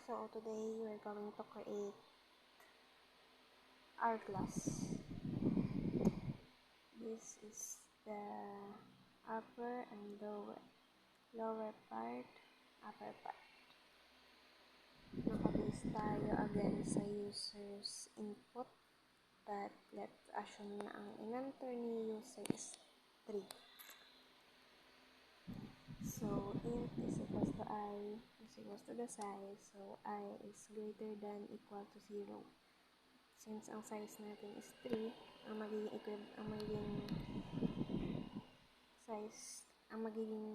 So today we're going to create our class. This is the upper and lower part, upper part. Nakabase tayo again sa user's input, but let's assume na ang in-enter ni user is 3. So int is equals to I is equals to the size, so I is greater than equal to 0. Since ang size natin is 3, ang magiging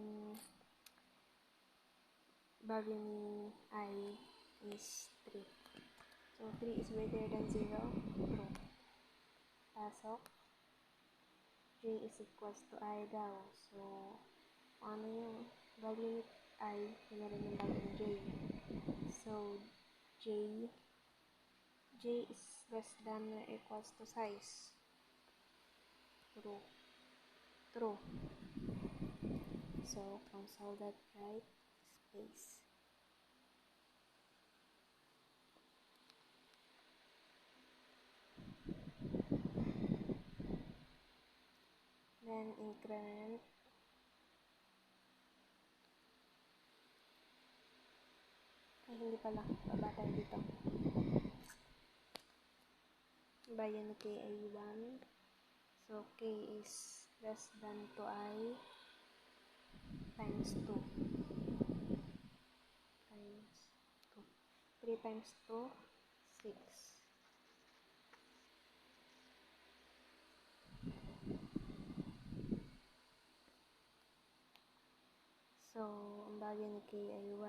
value ni I is 3. So 3 is greater than 0, true. Pasok. J is equals to I daw. So ano yung value ni I, yun na rin yung value ni J. So J is less than or equals to size. True. So console that right space. Then increment. Ay, hindi pala. Baba tayo dito. Bayan ni K ay 1. So K is less than to I times 2. 3 times 2, 6. So, ang bagay ni K ay 1.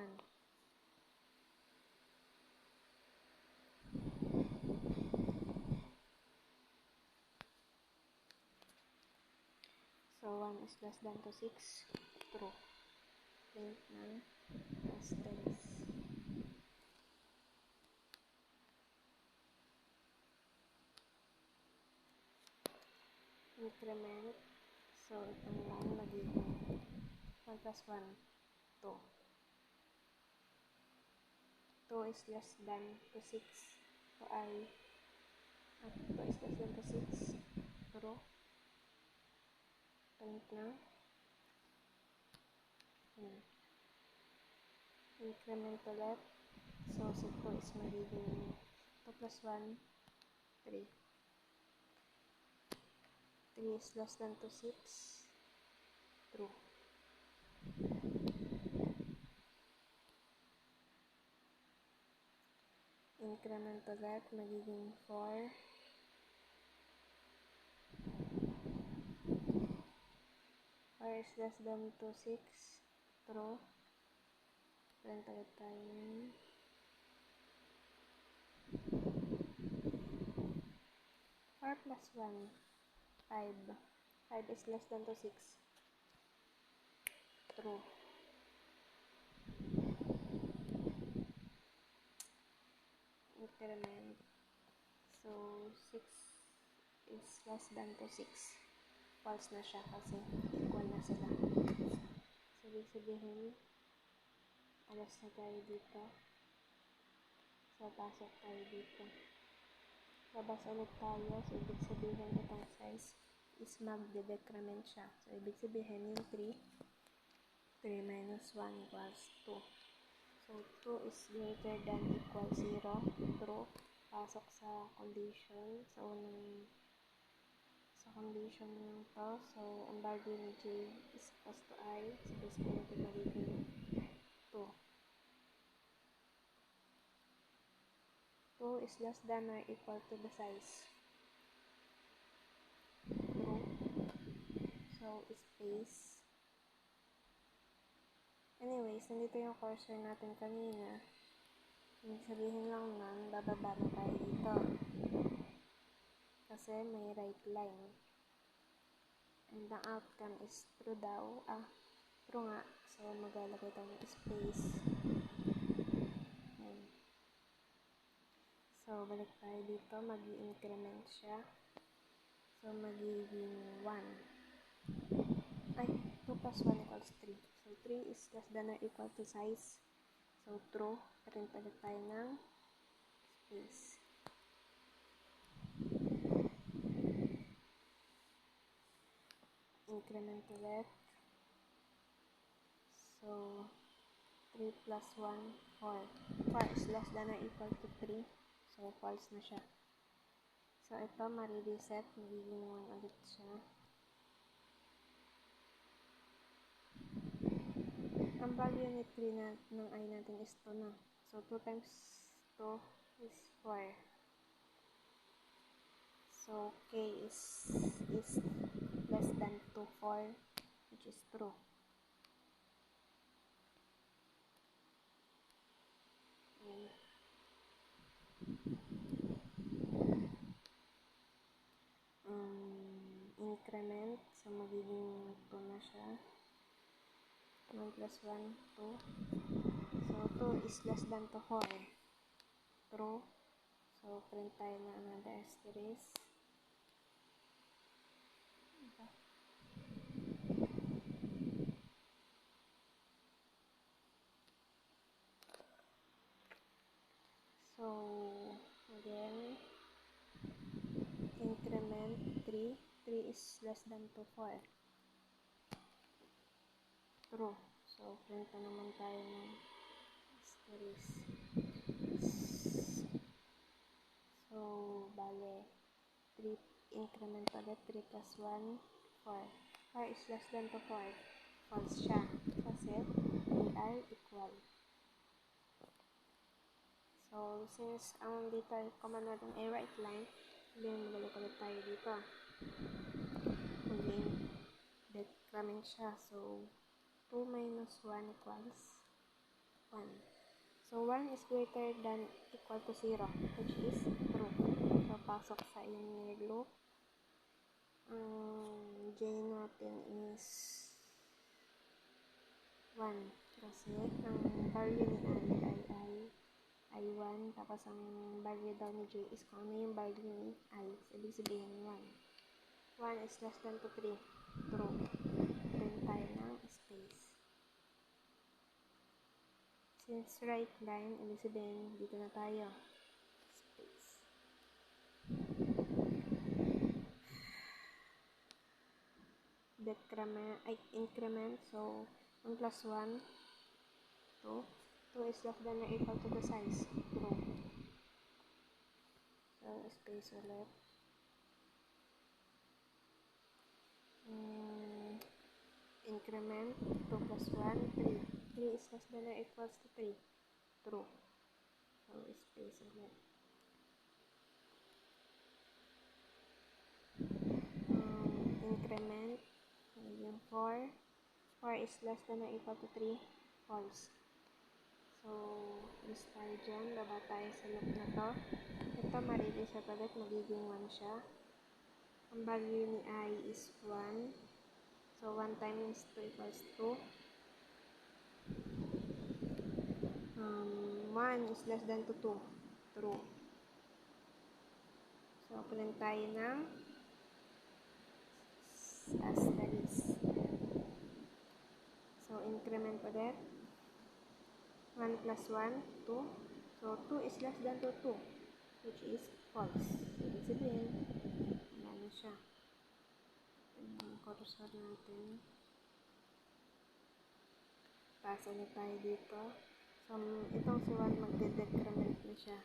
So, 1 is less than to 6. True. Print ng distance. Increment. So, itong line magiging 1 plus 1, 2. 2 is less than to 6. So, I. 2 is less than to 6. True. Print ng increment to left. So, si 2 is magiging 2 plus 1, 3. 3 is less than to 6. True. Increment to left magiging 4. 4 is less than to 6. True. Print ulit tayo. 4 plus 1, 5. 5 is less than to 6. True. Increment. So, 6 is less than to 6. False na siya kasi equal na sila. So, ibig sabihin, alas na tayo dito. So, pasok tayo dito. Labas ulit tayo. So, ibig sabihin itong size is mag-decrement siya. So, ibig sabihin yung 3 minus 1 equals 2. So, 2 is greater than equal 0. True. Pasok sa condition. So, condition nyo to. So, ang value ni J is equals to I. So, basically, ito magiging 2. 2 is less than or equal to the size. True. So, space. Anyways, nandito yung cursor natin kanina. Ibig sabihin lang nun, bababa na tayo dito. Kasi may right line. And the outcome is true daw. True nga. So, maglalagay tayo ng space. Ayan. So, balik tayo dito. Mag-i-increment siya. So, magiging 1. Ay, 2 plus 1 equals 3. So, 3 is less than or equal to size. So, true. Print ulit tayo ng space. Increment ulit. So, 3 plus 1, 4. 4 is less than or equal to 3. So, false na siya. So, ito, marireset. Magiging 1 ulit siya. Ang value ni 3 ng I natin is 2 na. So, 2 times 2 is 4. So, K is less than 2, 4, which is true. Increment, so magiging 2 na siya. 1 plus 1, 2. So, 2 is less than to 4. True. So, print tayo na another asterisk. So, again, increment 3. 3 is less than to 4. True. So, print na naman tayo ng asterisk. So, bale, 3 increment ulit. 3 plus 1, 4. 4 is less than to 4. False siya. Kasi, they are equal. So, since dito ay command natin ay right line, then magbalik ulit tayo dito. Maging decrement siya. So, 2 minus 1 equals 1. So, 1 is greater than equal to 0, which is true. So, pasok sa inner loop. J natin is 1. Kasi, ang value ni I 1, tapos ang value daw ni J is kung ano yung value ni I. So, ibig sabihin 1. 1 is less than to 3. True. Print tayo ng space. Since right line, ibig sabihin, dito na tayo. Space. Decrement, increment, so 1 plus 1, 2. 2 is less than or equal to the size. True. So, space ulit. Increment, 2 plus 1, 3. 3 is less than or equals to 3. True. So, space ulit. Increment, yung 4. 4 is less than or equal to 3. False. So, list tayo dyan. Baba tayo sa loop na to. Ito, marireset ulit. Magiging 1 siya. Ang value ni I is 1. So, 1 times 2 equals 2. 1 is less than to 2. True. So, print tayo ng asterisk. So, increment ulit. 1 plus 1, 2. So, 2 is less than to 2, which is false. Ibig sabihin, ano siya. Cursor natin. Pass ulit tayo dito. So, itong si 1 magde-decrement na siya.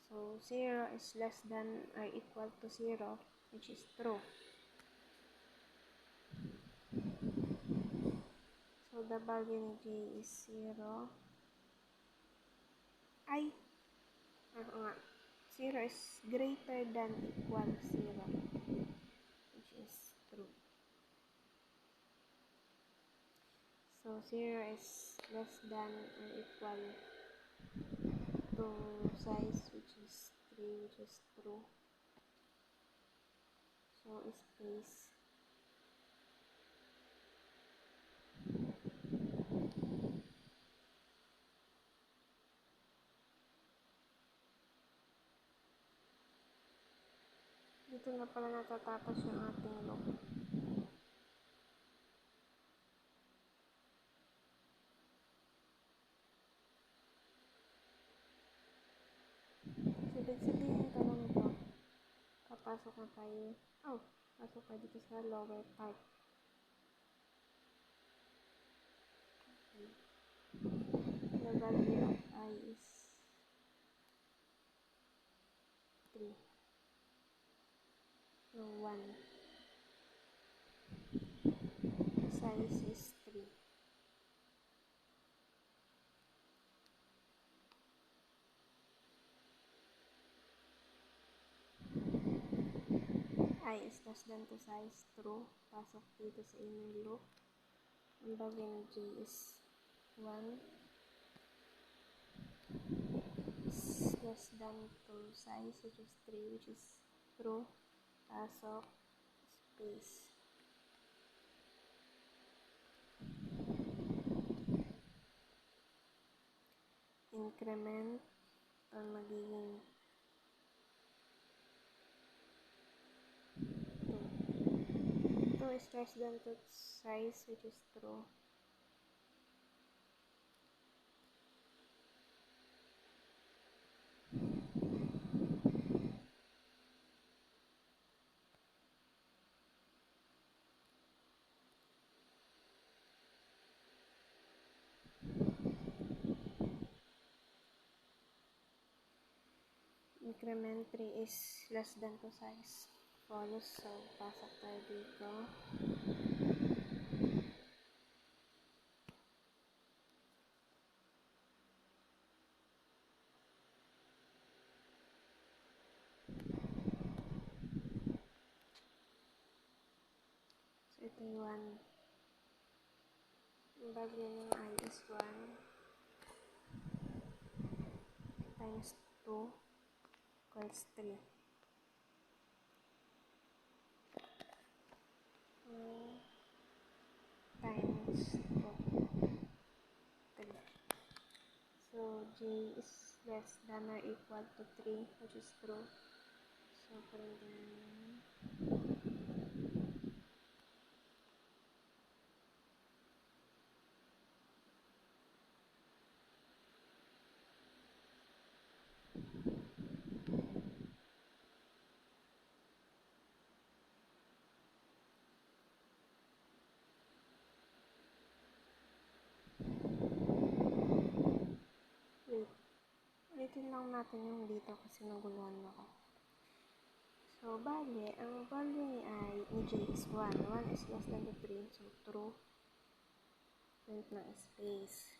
So, 0 is less than or equal to 0, which is true. So, the value ni J is 0. Ay! Nga. 0 is greater than equal 0, which is true. So, 0 is less than or equal to size, which is 3, which is true. So, space. Dito na pala natatapos yung ating loop. pasok na tayo. Pasok tayo dito sa lower part. Okay. The value of I is 3. No, 1. Size is 3. I is less than to size, true. Pasok dito sa inner loop. Ang bagay ng J is 1. Is less than to size, which is 3, which is true. Pasok, space. Increment, magiging 2. 2 is less than to size, which is true. Increment 3 is less than to size. False, so pasok tayo dito. So ito yung 1. Ang value ng I is 1 times 2 equals 3. Times 2, 3. So J is less than or equal to 3, which is true. So printing ulitin lang natin yung dito kasi naguluhan ako. So, bali, ang value ni J is 1. 1 is less than to 3, so true. Print ng space.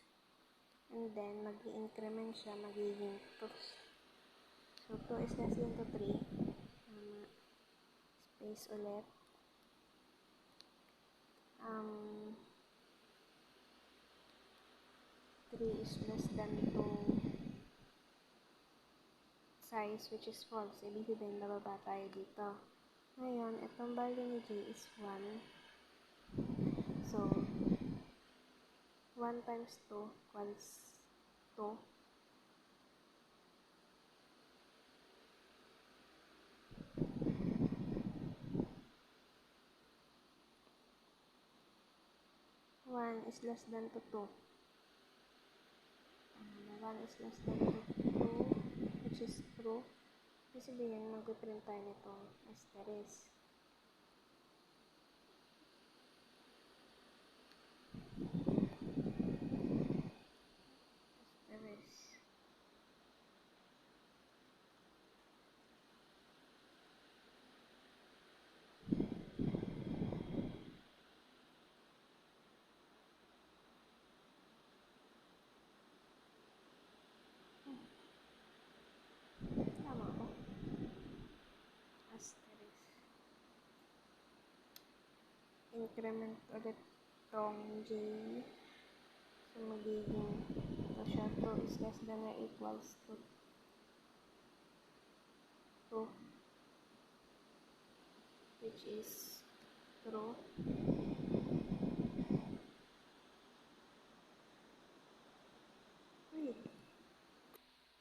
And then, mag-i-increment siya, magiging 2. So, 2 is less than to 3. Space ulit. 3 is less than to size, which is false. Ibig sabihin, bababa tayo dito. Ngayon, itong value ni J is 1. So, 1 times 2 equals 2. One is less than to 2. 1 is less than to 2, which is true. Ibig sabihin, mag-print tayo nitong asterisk. Asterisk. Tama ba? Asterisk. Increment ulit tong J. So, magiging ito siya. 2 is less than or equals to 2, which is true.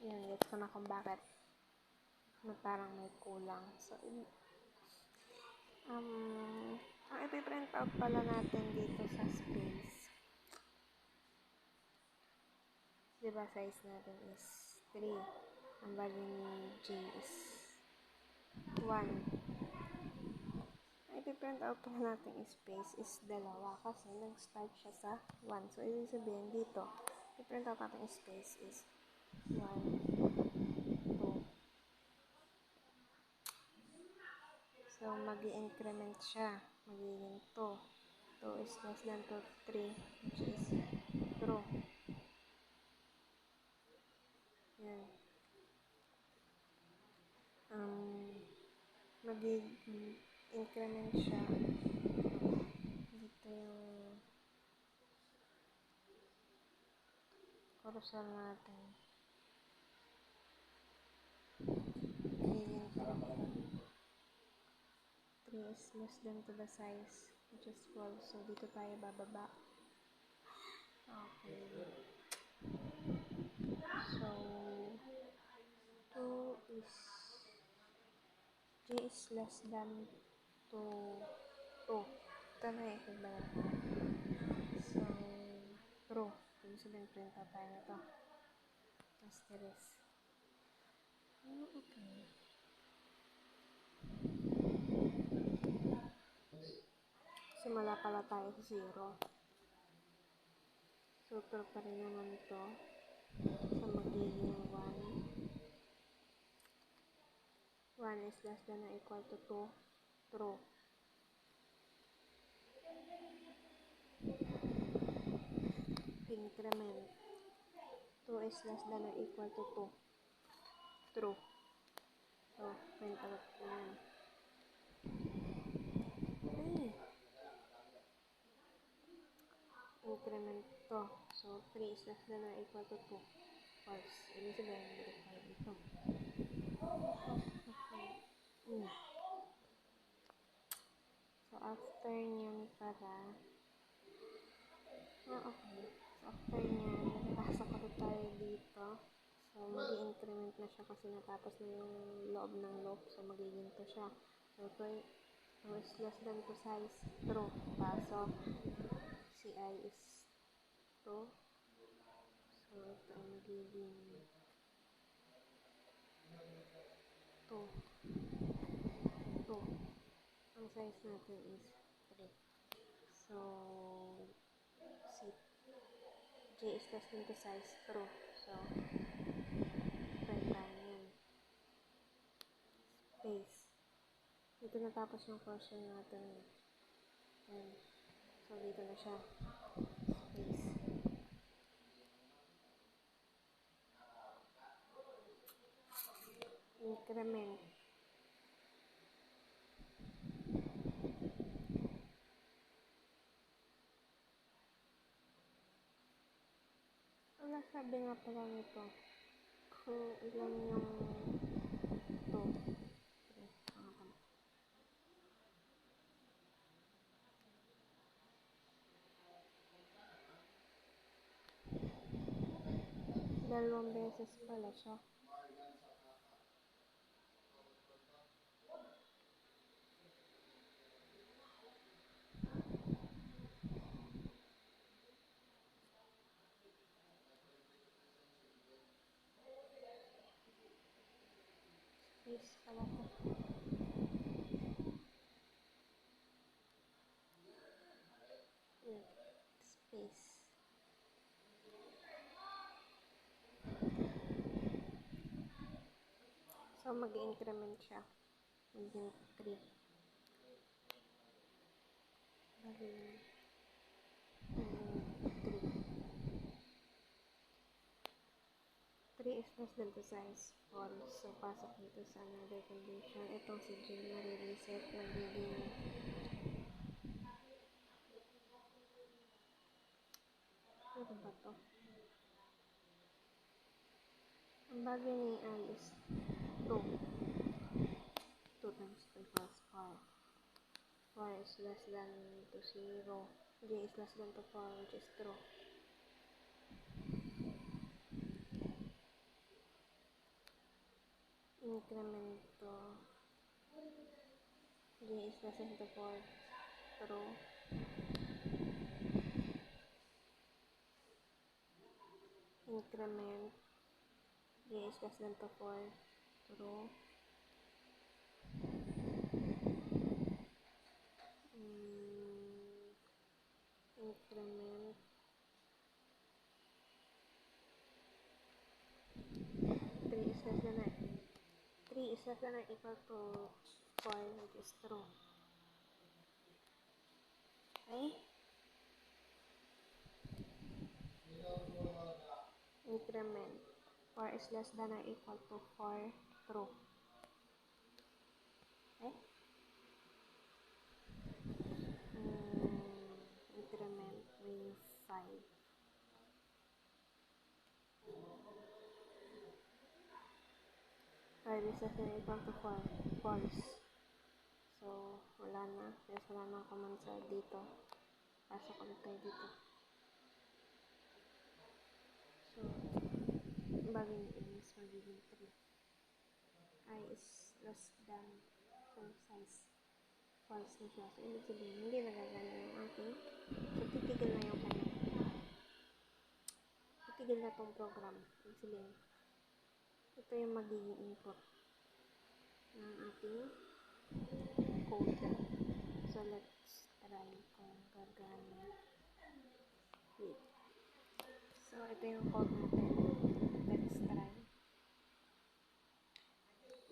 Yan, gets ko na kung bakit parang may kulang. So, ang ipiprint out pala natin dito sa space. Diba, size natin is 3. Ang value ni J is 1. ipiprint out pa natin space is dalawa kasi nag-start siya sa 1. So, ibig sabihin dito, ipiprint out natin space is 1, 2. So, mag-i-increment siya. Magiging 2. 2 is less than 2, 3, which is true. Yan. Mag-increment siya. Dito yung cursor natin. Magiging 3 is less than to the size, which is 12. So, dito tayo bababa. Okay. So, 2 is J is less than to 2. Ito na yung equivalent na. So, true. Ibig sabihin, print out tayo na ito. Asterisk. Okay. Simula pala tayo sa 0. So, true pa rin naman ito. So, magiging 1. 1 is less than or equal to 2. True. Increment. 2 is less than or equal to 2. True. So, print out naman. Increment to. So, 3 is less than or equal to 2. False. Ibig sabihin, balik tayo dito. So, after nyan para okay. So, after nyan, nakapasok ko tayo dito. So, mag-i-increment na siya kasi natapos na yung loob ng loop. So, magiging to siya. So, 2 is less than to size. True. Pasok. CI is 2. So, ito ang magiging 2. 2. Ang size natin is 3. So, J is less than to size. True. So, print tayo yan. Space. Dito natapos yung portion natin. And, so, dito na siya. Space. Increment. Ang nasabi nga pala nito, kung ilan yung 2. Dalawang beses pala siya. Space pala to. Space. So, mag-increment siya. Maging 3. Maging 3 is less than to size. False. So, pasok dito sa another condition. Itong si J nare-reset. Magiging ano ba to? Ang bagay ni I is 2. 2 times 2 equals 4. 4 is less than to 0. J is less than to 4, which is true. Increment to J is less than to 4. True. Increment J is less than to 4. True. increment 3 is less than or 3 is less than or equal to 4, which is true. Okay? Increment 4 is less than or equal to 4, true. Okay? Increment minus 5. 5 is less than or equal to 4, false. So, wala na. Kasi wala na common sa dito. Pasok ulit tayo dito. So, bagay na is magiging 3. I is less than full size. False na siya. So, ibig sabihin, hindi nagagana yung ating. So, titigil na yung kanyang. Titigil na tong program. Ibig sabihin, ito yung magiging input ng ating code. So, let's try kung gagana. Wait. So, ito yung code natin. Let's try.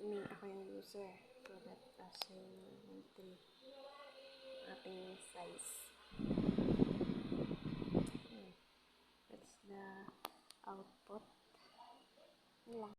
Ako yung user. So, that assign 3 ating size. That's the output. Yun lang.